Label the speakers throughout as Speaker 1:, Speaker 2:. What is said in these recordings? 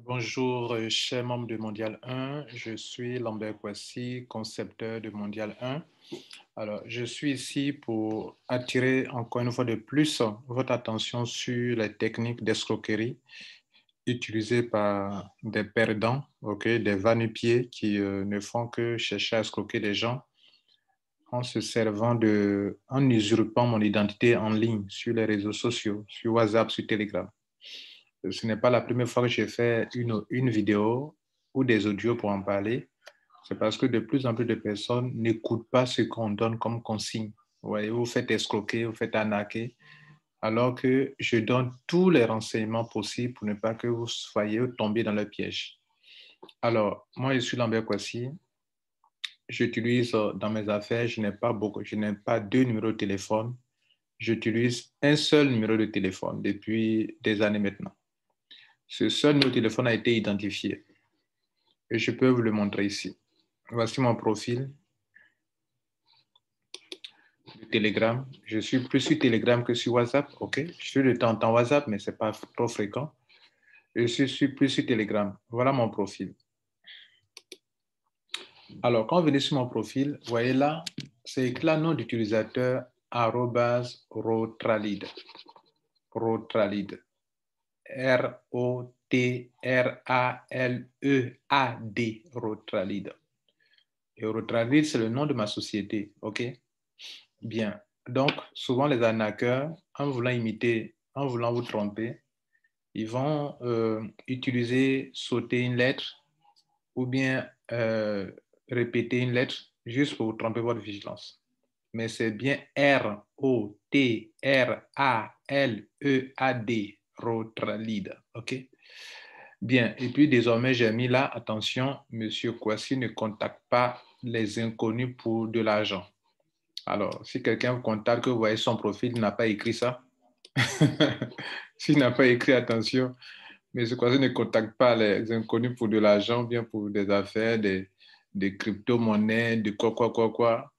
Speaker 1: Bonjour, chers membres de Mondial 1. Je suis Lambert Kouassi, concepteur de Mondial 1. Alors, je suis ici pour attirer encore une fois de plus votre attention sur les techniques d'escroquerie utilisées par des perdants, des va-nu-pieds qui ne font que chercher à escroquer des gens en se servant en usurpant mon identité en ligne sur les réseaux sociaux, sur WhatsApp, sur Telegram. Ce n'est pas la première fois que j'ai fait une vidéo ou des audios pour en parler. C'est parce que de plus en plus de personnes n'écoutent pas ce qu'on donne comme consigne. Vous voyez, vous faites escroquer, vous faites arnaquer, alors que je donne tous les renseignements possibles pour ne pas que vous soyez tombés dans le piège. Alors, moi, je suis Lambert Kouassi. J'utilise dans mes affaires, je n'ai pas deux numéros de téléphone. J'utilise un seul numéro de téléphone depuis des années maintenant. Ce seul numéro de téléphone a été identifié. Et je peux vous le montrer ici. Voici mon profil de Telegram. Je suis plus sur Telegram que sur WhatsApp. Je suis de temps en temps WhatsApp, mais ce n'est pas trop fréquent. Je suis plus sur Telegram. Voilà mon profil. Alors, quand vous venez sur mon profil, vous voyez là, c'est écrit le nom d'utilisateur @rotralid. Rotralid. R-O-T-R-A-L-E-A-D. Rotralid. Et Rotralid, c'est le nom de ma société. OK? Bien. Donc, souvent, les arnaqueurs, en voulant vous tromper, ils vont sauter une lettre ou bien répéter une lettre juste pour vous tromper votre vigilance. Mais c'est bien R-O-T-R-A-L-E-A-D, Rotralid. OK? Bien. Et puis, désormais, j'ai mis là, attention, Monsieur Kouassi ne contacte pas les inconnus pour de l'argent. Alors, si quelqu'un vous contacte, que vous voyez son profil, il n'a pas écrit ça. S'il n'a pas écrit, attention, mais ce ne contacte pas les inconnus pour de l'argent, bien pour des affaires, des crypto-monnaies, de quoi.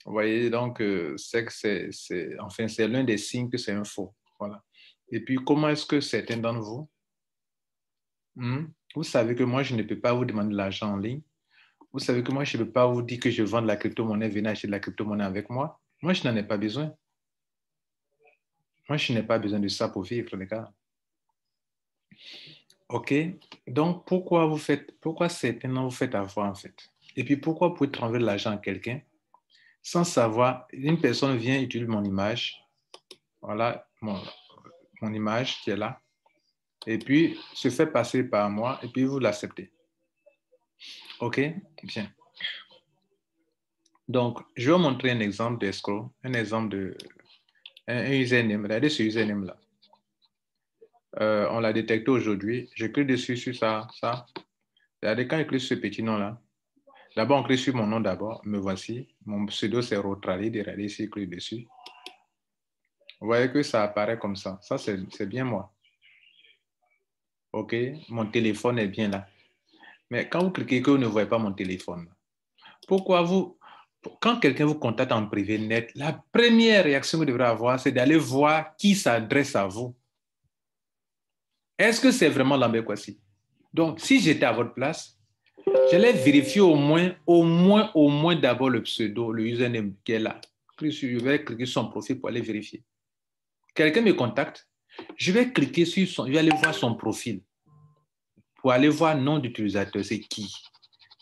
Speaker 1: Vous voyez, donc, c'est l'un des signes que c'est un faux. Voilà. Et puis, comment est-ce que certains d'entre vous, vous savez que moi, je ne peux pas vous demander de l'argent en ligne. Vous savez que moi, je ne peux pas vous dire que je vends de la crypto-monnaie, venez acheter de la crypto-monnaie avec moi. Moi, je n'en ai pas besoin. Moi, je n'ai pas besoin de ça pour vivre, les gars. OK? Donc, pourquoi certainement vous faites avoir, en fait? Et puis, pourquoi vous pouvez transférer de l'argent à quelqu'un sans savoir, une personne vient utiliser mon image, voilà mon image qui est là, et puis se fait passer par moi, et puis vous l'acceptez. OK? Bien. Donc, je vais vous montrer un exemple d'escroc, un exemple un username. Regardez ce username-là. On l'a détecté aujourd'hui. Je clique dessus sur ça. Regardez, quand je clique sur ce petit nom-là, d'abord, on clique sur mon nom d'abord. Me voici. Mon pseudo, c'est Rotralid. Regardez ici, je clique dessus. Vous voyez que ça apparaît comme ça. Ça, c'est bien moi. OK? Mon téléphone est bien là. Mais quand vous cliquez que vous ne voyez pas mon téléphone, quand quelqu'un vous contacte en privé net, la première réaction que vous devrez avoir, c'est d'aller voir qui s'adresse à vous. Est-ce que c'est vraiment Lambert Kouassi? Donc, si j'étais à votre place, j'allais vérifier au moins d'abord le pseudo, le username qui est là. Je vais cliquer sur son profil pour aller vérifier. Quelqu'un me contacte, je vais aller voir son profil pour aller voir le nom d'utilisateur, c'est qui?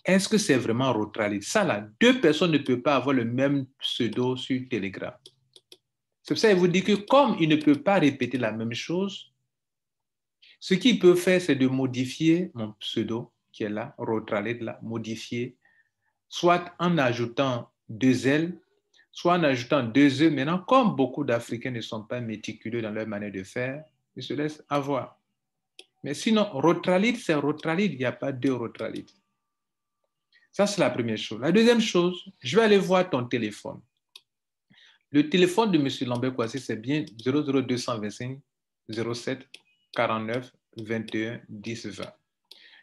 Speaker 1: Est-ce que c'est vraiment Rotralid? Ça là, deux personnes ne peuvent pas avoir le même pseudo sur Telegram. C'est pour ça qu'il vous dit que comme il ne peut pas répéter la même chose, ce qu'il peut faire, c'est de modifier mon pseudo qui est là, Rotralid là, modifier, soit en ajoutant deux L, soit en ajoutant deux E. Maintenant, comme beaucoup d'Africains ne sont pas méticuleux dans leur manière de faire, ils se laissent avoir. Mais sinon, Rotralide, c'est Rotralide. Il n'y a pas deux Rotralide. Ça, c'est la première chose. La deuxième chose, je vais aller voir ton téléphone. Le téléphone de M. Lambert-Kouassi, c'est bien 00225 07 49 21 10 20.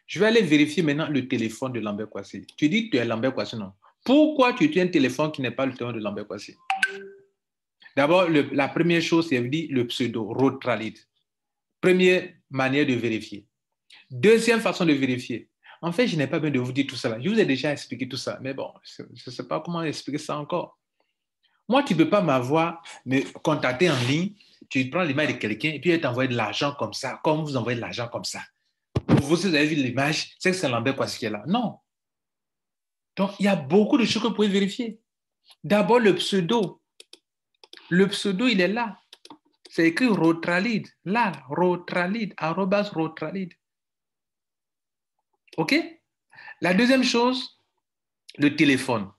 Speaker 1: Je vais aller vérifier maintenant le téléphone de Lambert-Kouassi. Tu dis que tu es Lambert-Kouassi, non? Pourquoi tu tiens un téléphone qui n'est pas le téléphone de Lambert-Kouassi? D'abord, la première chose, c'est le pseudo, Rotralide. Première manière de vérifier. Deuxième façon de vérifier. En fait, je n'ai pas besoin de vous dire tout ça. Je vous ai déjà expliqué tout ça. Mais bon, je ne sais pas comment expliquer ça encore. Moi, tu ne peux pas me contacter en ligne. Tu prends l'image de quelqu'un et puis elle t'envoie de l'argent comme ça, comme vous envoyez de l'argent comme ça. Vous avez vu l'image, c'est que c'est Lambert-Kouassi qui est là. Non. Donc, il y a beaucoup de choses que vous pouvez vérifier. D'abord, le pseudo. Le pseudo, il est là. C'est écrit Rotralide. Là, Rotralide, arrobas Rotralide. OK? La deuxième chose, le téléphone.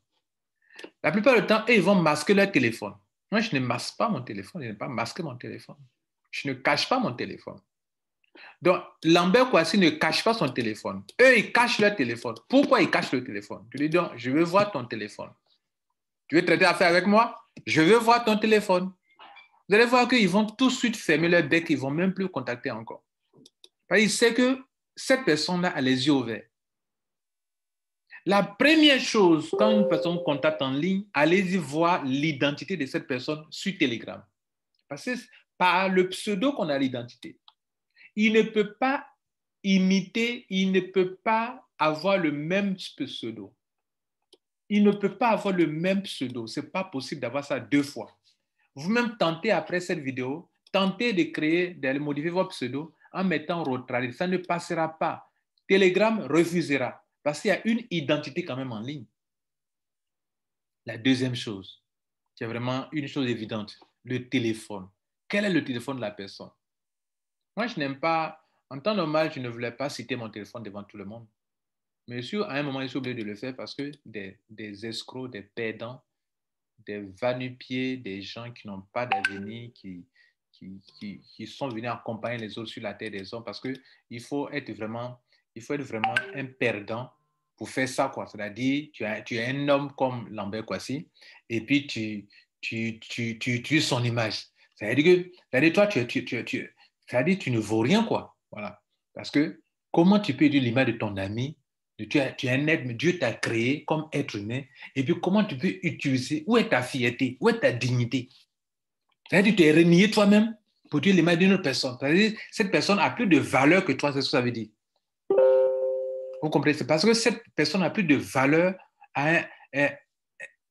Speaker 1: La plupart du temps, ils vont masquer leur téléphone. Moi, je ne masque pas mon téléphone. Je n'ai pas masqué mon téléphone. Je ne cache pas mon téléphone. Donc, Lambert-Kouassi ne cache pas son téléphone. Eux, ils cachent leur téléphone. Pourquoi ils cachent le téléphone? Tu dis donc, je veux voir ton téléphone. Tu veux traiter affaire avec moi? Je veux voir ton téléphone. Vous allez voir qu'ils vont tout de suite fermer leur bec. Ils ne vont même plus contacter encore. Parce qu'ils savent que cette personne-là a les yeux ouverts. La première chose, quand une personne contacte en ligne, allez-y voir l'identité de cette personne sur Telegram. Parce que c'est par le pseudo qu'on a l'identité. Il ne peut pas imiter, il ne peut pas avoir le même pseudo. Il ne peut pas avoir le même pseudo. Ce n'est pas possible d'avoir ça deux fois. Vous-même tentez après cette vidéo, tentez de créer, de modifier votre pseudo en mettant Rotralide. Ça ne passera pas. Telegram refusera parce qu'il y a une identité quand même en ligne. La deuxième chose, qui est vraiment une chose évidente, le téléphone. Quel est le téléphone de la personne? Moi, je n'aime pas, en temps normal, je ne voulais pas citer mon téléphone devant tout le monde. Mais à un moment, je suis obligé de le faire parce que des escrocs, des perdants, des va-nu-pieds, des gens qui n'ont pas d'avenir, qui sont venus accompagner les autres sur la terre des hommes parce qu'il faut être vraiment un perdant pour faire ça, quoi. C'est-à-dire, tu es un homme comme Lambert-Kouassi et puis tu utilises son image. C'est-à-dire toi, c'est-à-dire, tu ne vaux rien, quoi. Voilà. Parce que comment tu peux utiliser l'image de ton ami? Tu es un être, mais Dieu t'a créé comme être humain. Et puis, comment tu peux utiliser? Où est ta fierté? Où est ta dignité? C'est-à-dire que tu es renié toi-même pour utiliser l'image d'une autre personne. C'est-à-dire que cette personne a plus de valeur que toi, c'est ce que ça veut dire. Vous comprenez? C'est parce que cette personne a plus de valeur.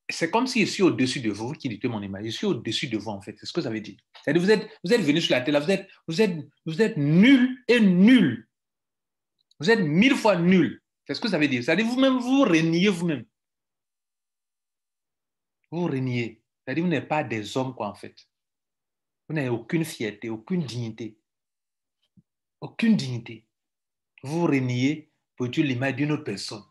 Speaker 1: C'est comme si je suis au-dessus de vous, qui dites mon image. Je suis au-dessus de vous, en fait. C'est ce que ça veut dire. C'est-à-dire que vous êtes venu sur la terre, vous êtes nul et nul. Vous êtes 1000 fois nul. C'est ce que ça veut dire. C'est-à-dire vous-même, vous reniez vous-même. Vous reniez. C'est-à-dire vous n'êtes pas des hommes, quoi, en fait. Vous n'avez aucune fierté, aucune dignité. Aucune dignité. Vous reniez pour tuer l'image d'une autre personne.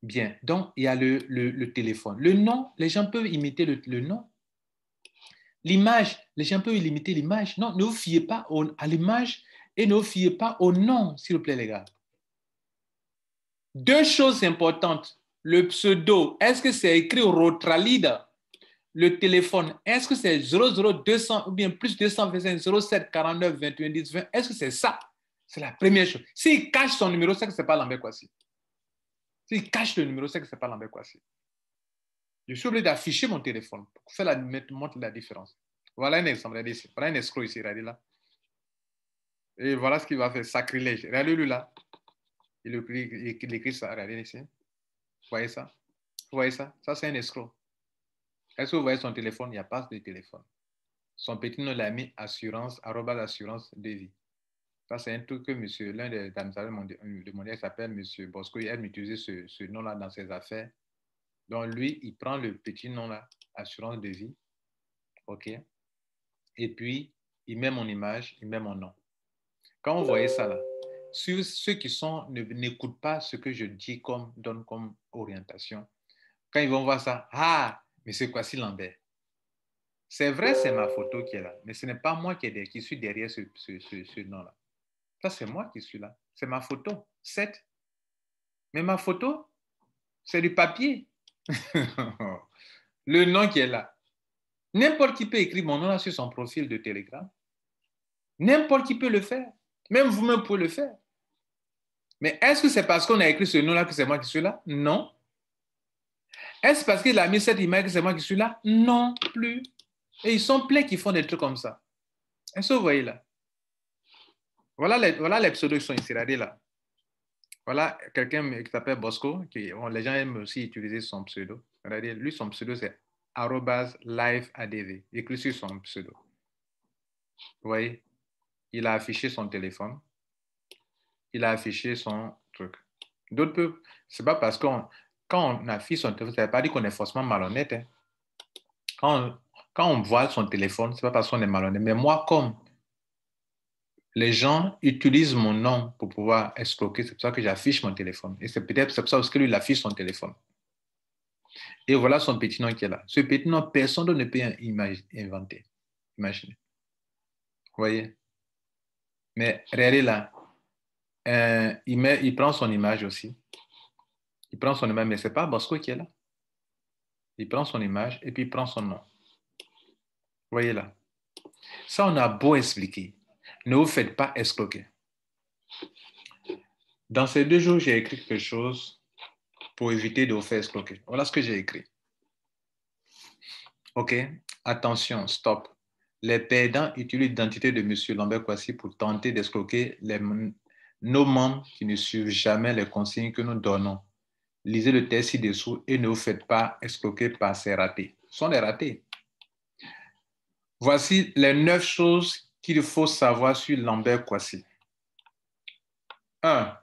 Speaker 1: Bien. Donc, il y a le téléphone. Le nom, les gens peuvent imiter le nom. L'image, les gens peuvent imiter l'image. Non, ne vous fiez pas à l'image et ne vous fiez pas au nom, s'il vous plaît, les gars. Deux choses importantes. Le pseudo, est-ce que c'est écrit Rotralide? Le téléphone, est-ce que c'est 00200 ou bien plus 225 07 49 21 10 20? Est-ce que c'est ça? C'est la première chose. S'il cache son numéro, c'est que ce n'est pas Lambert-Kouassi. S'il cache le numéro, c'est que ce n'est pas Lambert-Kouassi. Je suis obligé d'afficher mon téléphone pour faire montrer la différence. Voilà un exemple. Regardez ici. Voilà un escroc ici. Regardez là. Et voilà ce qu'il va faire. Sacrilège. Regardez-le là. Il écrit ça. Regardez ici. Vous voyez ça? Vous voyez ça? Ça, c'est un escroc. Est-ce que vous voyez son téléphone? Il n'y a pas de téléphone. Son petit nom l'a mis assurance, assurance de vie. Ça, c'est un truc que l'un des administrateurs de mondial s'appelle M. Bosco. Il aime utiliser ce nom-là dans ses affaires. Donc, lui, il prend le petit nom-là, assurance de vie. OK? Et puis, il met mon image, il met mon nom. Quand vous voyez ça là, ceux qui n'écoutent pas ce que je dis donne comme orientation, quand ils vont voir ça, ah, mais c'est Kouassi Lambert. C'est vrai, c'est ma photo qui est là, mais ce n'est pas moi qui suis derrière ce nom-là. Ça, c'est moi qui suis là. C'est ma photo, 7. Mais ma photo, c'est du papier. Le nom qui est là. N'importe qui peut écrire mon nom là sur son profil de Telegram. N'importe qui peut le faire. Même vous-même pouvez le faire. Mais est-ce que c'est parce qu'on a écrit ce nom-là que c'est moi qui suis là? Non. Est-ce parce qu'il a mis cette image que c'est moi qui suis là? Non plus. Et ils sont pleins qui font des trucs comme ça. Est-ce que vous voyez là? Voilà les pseudos qui sont ici, regardez là. Voilà quelqu'un qui s'appelle Bosco, les gens aiment aussi utiliser son pseudo. Regardez, lui, son pseudo, c'est @liveadv. Écrit sur son pseudo. Vous voyez? Il a affiché son téléphone. Il a affiché son truc. D'autres peuvent. C'est pas parce quand on affiche son téléphone, ça ne veut pas dire qu'on est forcément malhonnête. Hein. Quand on voit son téléphone, ce n'est pas parce qu'on est malhonnête. Mais moi, comme les gens utilisent mon nom pour pouvoir escroquer, c'est pour ça que j'affiche mon téléphone. Et c'est peut-être pour ça aussi que lui, il affiche son téléphone. Et voilà son petit nom qui est là. Ce petit nom, personne ne peut inventer. Imaginez. Vous voyez? Mais regardez là. Il prend son image aussi. Il prend son image, mais ce n'est pas Bosco qui est là. Il prend son image et puis il prend son nom. Vous voyez là. Ça, on a beau expliquer. Ne vous faites pas escroquer. Dans ces 2 jours, j'ai écrit quelque chose pour éviter de vous faire escroquer. Voilà ce que j'ai écrit. OK? Attention, stop. Les perdants utilisent l'identité de M. Lambert Kouassi pour tenter d'escroquer nos membres qui ne suivent jamais les consignes que nous donnons. Lisez le texte ci-dessous et ne vous faites pas escroquer par ces ratés. Ce sont des ratés. Voici les 9 choses qu'il faut savoir sur Lambert Kouassi. 1.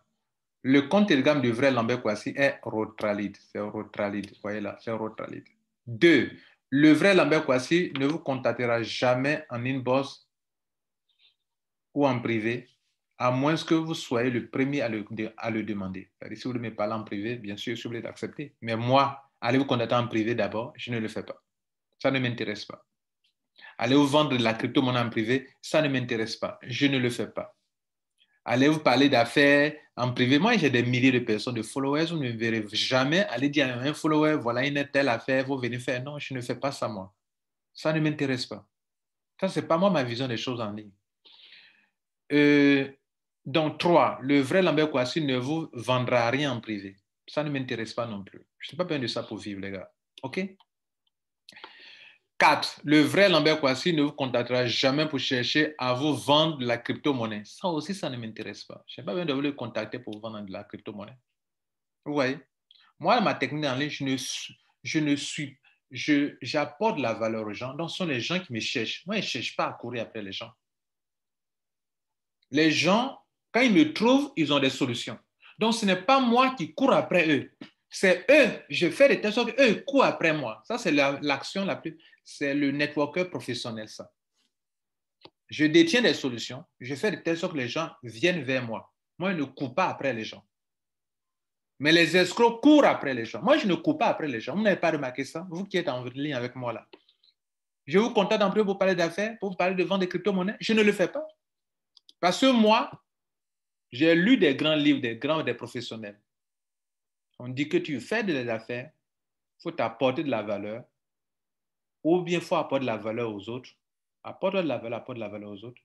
Speaker 1: Le compte Telegram du vrai Lambert Kouassi est Rotralide. C'est Rotralide. Vous voyez là, c'est Rotralide. 2. Le vrai Lambert Kouassi ne vous contactera jamais en inbox ou en privé, à moins que vous soyez le premier à le demander. Si vous voulez me parler en privé, bien sûr, je suis obligé d'accepter. Mais moi, allez vous contacter en privé d'abord, je ne le fais pas. Ça ne m'intéresse pas. Allez vous vendre de la crypto-monnaie en privé, ça ne m'intéresse pas. Je ne le fais pas. Allez vous parler d'affaires en privé. Moi, j'ai des milliers de personnes, de followers. Vous ne me verrez jamais aller dire à un follower, voilà une telle affaire, vous venez faire. Non, je ne fais pas ça, moi. Ça ne m'intéresse pas. Ça, ce n'est pas moi ma vision des choses en ligne. Donc, 3, le vrai Lambert Kouassi ne vous vendra rien en privé. Ça ne m'intéresse pas non plus. Je n'ai pas besoin de ça pour vivre, les gars. OK? 4, le vrai Lambert Kouassi ne vous contactera jamais pour chercher à vous vendre de la crypto-monnaie. Ça aussi, ça ne m'intéresse pas. Je n'ai pas besoin de vous le contacter pour vous vendre de la crypto-monnaie. Vous voyez? Moi, ma technique en ligne, j'apporte la valeur aux gens. Donc, ce sont les gens qui me cherchent. Moi, je ne cherche pas à courir après les gens. Les gens, quand ils me trouvent, ils ont des solutions. Donc, ce n'est pas moi qui cours après eux. C'est eux. Je fais de telle sorte qu'eux courent après moi. Ça, c'est l'action la plus... C'est le networker professionnel, ça. Je détiens des solutions. Je fais de telle sorte que les gens viennent vers moi. Moi, je ne cours pas après les gens. Mais les escrocs courent après les gens. Moi, je ne cours pas après les gens. Vous n'avez pas remarqué ça? Vous qui êtes en ligne avec moi là. Je vous contacte en privé pour parler d'affaires, pour parler de vente de crypto-monnaies. Je ne le fais pas. Parce que moi, j'ai lu des grands livres, des professionnels. On dit que tu fais des affaires, il faut t'apporter de la valeur, ou bien il faut apporter de la valeur aux autres. Apporte de la valeur aux autres,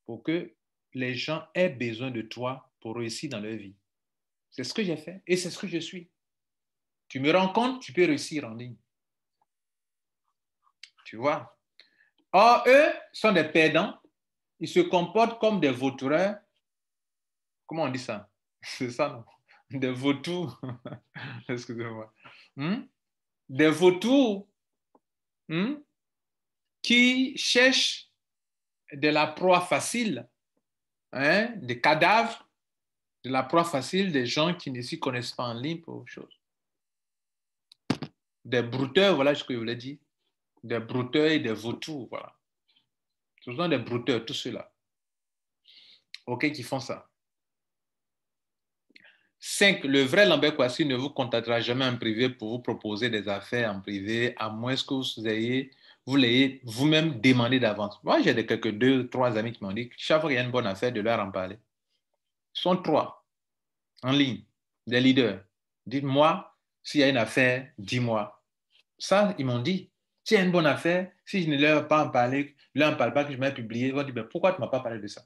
Speaker 1: pour que les gens aient besoin de toi pour réussir dans leur vie. C'est ce que j'ai fait et c'est ce que je suis. Tu me rends compte, tu peux réussir en ligne. Tu vois? Or, eux sont des perdants. Ils se comportent comme des vautours. Comment on dit ça? C'est ça, non? Des vautours. Excusez-moi. Des vautours qui cherchent de la proie facile, des cadavres, de la proie facile des gens qui ne s'y connaissent pas en ligne pour autre chose. Des brouteurs, voilà ce que je voulais dire. Des brouteurs et des vautours, voilà. Ce sont des brouteurs, tous ceux-là. OK, qui font ça. 5. Le vrai Lambert Kouassi ne vous contactera jamais en privé pour vous proposer des affaires en privé, à moins que vous ayez vous l'ayez vous-même demandé d'avance. Moi, j'ai quelques 2, 3 amis qui m'ont dit que chaque fois qu'il y a une bonne affaire, de leur en parler. Ils sont 3 en ligne, des leaders. Dites-moi, s'il y a une affaire, dis-moi. Ça, ils m'ont dit. S'il y a une bonne affaire, si je ne leur ai pas en parlé, je ne leur en parle pas, que je m'ai publié, ils vont dire, ben, pourquoi tu ne m'as pas parlé de ça?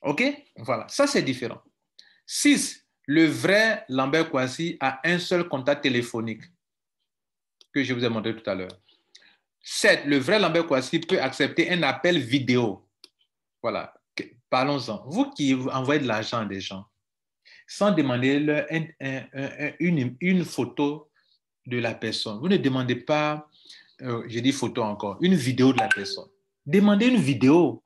Speaker 1: OK? Voilà, ça c'est différent. 6. Le vrai Lambert Kouassi a un seul contact téléphonique que je vous ai montré tout à l'heure. 7. Le vrai Lambert Kouassi peut accepter un appel vidéo. Voilà, parlons-en. Vous qui envoyez de l'argent à des gens, sans demander leur une photo de la personne. Vous ne demandez pas, je dis photo encore, une vidéo de la personne. Demandez une vidéo.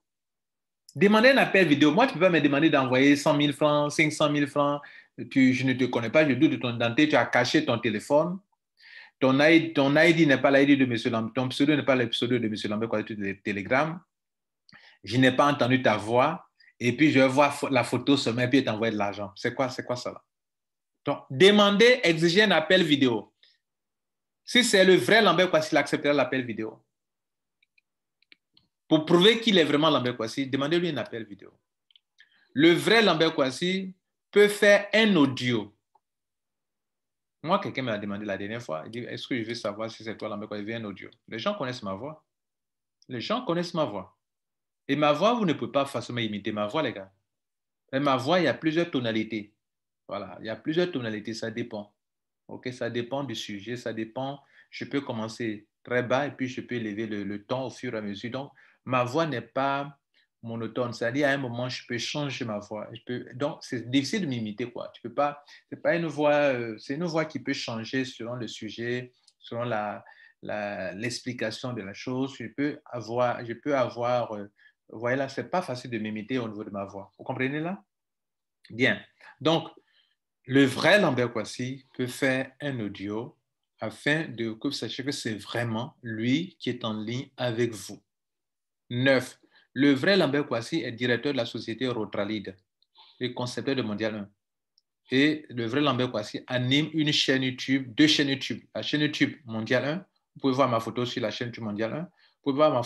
Speaker 1: Demandez un appel vidéo. Moi, tu ne peux pas me demander d'envoyer 100 000 francs, 500 000 francs. Je ne te connais pas, je doute de ton identité, tu as caché ton téléphone. Ton ID n'est pas l'ID de M. Lambert, ton pseudo n'est pas le pseudo de M. Lambert, quoi, tu Telegram. Je n'ai pas entendu ta voix. Et puis, je vais voir la photo seulement et puis t'envoyer de l'argent. C'est quoi ça là? Donc, demandez, exigez un appel vidéo. Si c'est le vrai Lambert Kouassi, il acceptera l'appel vidéo. Pour prouver qu'il est vraiment Lambert Kouassi, demandez-lui un appel vidéo. Le vrai Lambert Kouassi peut faire un audio. Moi, quelqu'un m'a demandé la dernière fois, il dit, est-ce que je veux savoir si c'est toi Lambert Kouassi, il veut un audio. Les gens connaissent ma voix. Les gens connaissent ma voix. Et ma voix, vous ne pouvez pas facilement imiter ma voix, les gars. Mais ma voix, il y a plusieurs tonalités. Voilà, il y a plusieurs tonalités, ça dépend. OK, ça dépend du sujet, ça dépend. Je peux commencer très bas et puis je peux élever le ton au fur et à mesure. Donc, ma voix n'est pas monotone. C'est-à-dire, à un moment, je peux changer ma voix. Donc, c'est difficile de m'imiter, quoi. Tu peux pas, c'est pas une voix, c'est une voix qui peut changer selon le sujet, selon l'explication de la chose. Vous voyez là, c'est pas facile de m'imiter au niveau de ma voix. Vous comprenez là? Bien. Donc, le vrai Lambert Kouassi peut faire un audio afin que vous sachiez que c'est vraiment lui qui est en ligne avec vous. 9. Le vrai Lambert Kouassi est directeur de la société Rotralide et concepteur de Mondial 1. Et le vrai Lambert Kouassi anime une chaîne YouTube, 2 chaînes YouTube. La chaîne YouTube Mondial 1, vous pouvez voir ma photo sur la chaîne YouTube Mondial 1. Vous pouvez voir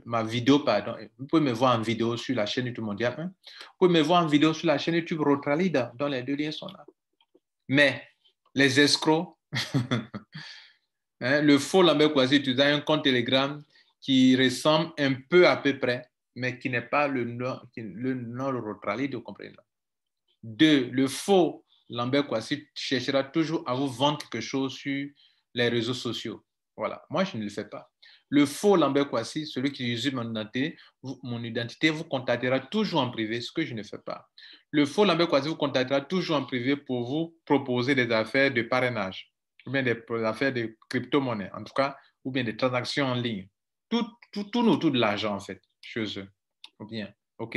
Speaker 1: ma vidéo, pardon. Vous pouvez me voir en vidéo sur la chaîne YouTube Mondial 1. Vous pouvez me voir en vidéo sur la chaîne YouTube Rotralide, dont les 2 liens sont là. Mais les escrocs, le faux Lambert Kouassi utilise un compte Telegram qui ressemble un peu à peu près, mais qui n'est pas le nom de Rotralide, vous comprenez là. 2. Le faux Lambert Kouassi cherchera toujours à vous vendre quelque chose sur les réseaux sociaux. Voilà, moi je ne le fais pas. Le faux Lambert Kouassi, celui qui usurpe mon identité, vous contactera toujours en privé, ce que je ne fais pas. Le faux Lambert Kouassi vous contactera toujours en privé pour vous proposer des affaires de parrainage, ou bien des affaires de crypto-monnaie, en tout cas, ou bien des transactions en ligne. Tout autour de l'argent, en fait, chez eux. Bien, OK?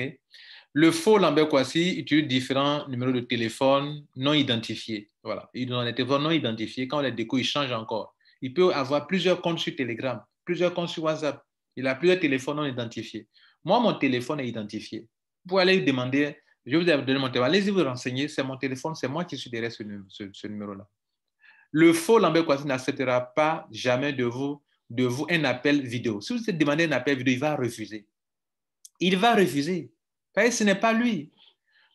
Speaker 1: Le faux Lambert Kouassi utilise différents numéros de téléphone non identifiés. Voilà. Il ont des téléphones non identifiés. Quand on les découvre, il change encore. Il peut avoir plusieurs comptes sur Telegram, plusieurs comptes sur WhatsApp. Il a plusieurs téléphones non identifiés. Moi, mon téléphone est identifié. Vous pouvez aller demander, je vous ai donné mon téléphone, allez-y vous renseigner, c'est mon téléphone, c'est moi qui suis derrière ce numéro-là. Le faux Lambert Kouassi n'acceptera pas jamais de vous un appel vidéo. Si vous demandez un appel vidéo, il va refuser. Il va refuser. Ce n'est pas lui.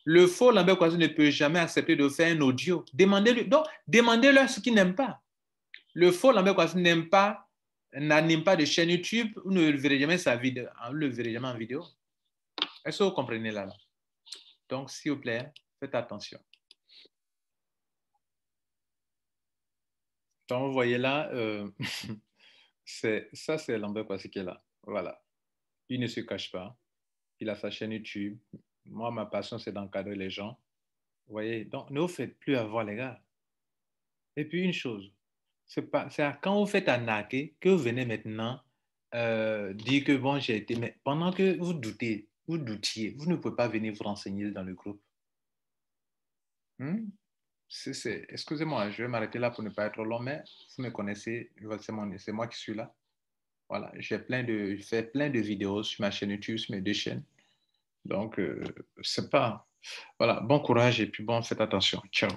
Speaker 1: Le faux Lambert Kouassi ne peut jamais accepter de faire un audio. Demandez-lui. Donc, demandez-leur ce qu'il n'aime pas. Le faux Lambert Kouassi n'anime pas de chaîne YouTube. Vous ne le verrez jamais en vidéo. Est-ce que vous comprenez là? Donc, s'il vous plaît, faites attention. Donc, vous voyez là, c'est Lambert Kouassi qui est là. Voilà. Il ne se cache pas. Il a sa chaîne YouTube. Moi, ma passion, c'est d'encadrer les gens. Vous voyez? Donc, ne vous faites plus avoir, les gars. Et puis, une chose, c'est quand vous faites arnaquer que vous venez maintenant dire que bon, j'ai été. Mais pendant que vous doutiez, vous ne pouvez pas venir vous renseigner dans le groupe. Excusez-moi, je vais m'arrêter là pour ne pas être long, mais vous me connaissez, c'est moi qui suis là. Voilà, je fais plein de vidéos sur ma chaîne YouTube, sur mes 2 chaînes. Donc, c'est pas. Voilà, bon courage et puis bon, faites attention. Ciao.